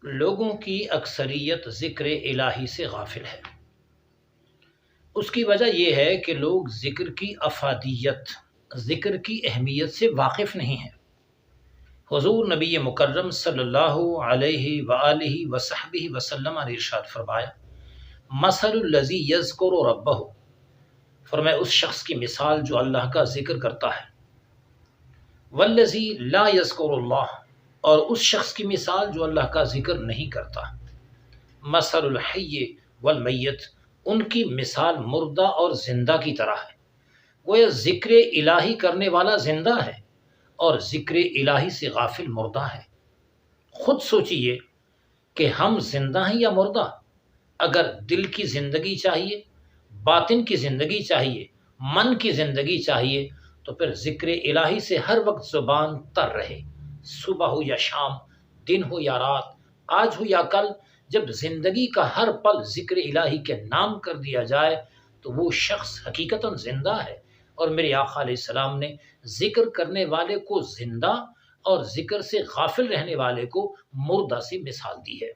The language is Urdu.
لوگوں کی اکثریت ذکر الہی سے غافل ہے۔ اس کی وجہ یہ ہے کہ لوگ ذکر کی افادیت، ذکر کی اہمیت سے واقف نہیں ہیں۔ حضور نبی مکرم صلی اللہ علیہ وآلہ وصحبہ وسلم نے ارشاد فرمایا، مثل الذی یذکر ربہ، فرمایا اس شخص کی مثال جو اللہ کا ذکر کرتا ہے، والذی لا یذکر اللہ، اور اس شخص کی مثال جو اللہ کا ذکر نہیں کرتا۔ مثل الحی والمیت، ان کی مثال مردہ اور زندہ کی طرح ہے۔ گویا ذکر الہی کرنے والا زندہ ہے اور ذکر الہی سے غافل مردہ ہے۔ خود سوچئے کہ ہم زندہ ہیں یا مردہ؟ اگر دل کی زندگی چاہیے، باطن کی زندگی چاہیے، من کی زندگی چاہیے، تو پھر ذکر الہی سے ہر وقت زبان تر رہے، صبح ہو یا شام، دن ہو یا رات، آج ہو یا کل۔ جب زندگی کا ہر پل ذکر الہی کے نام کر دیا جائے تو وہ شخص حقیقتاً زندہ ہے۔ اور میرے آقا علیہ السلام نے ذکر کرنے والے کو زندہ اور ذکر سے غافل رہنے والے کو مردہ سے مثال دی ہے۔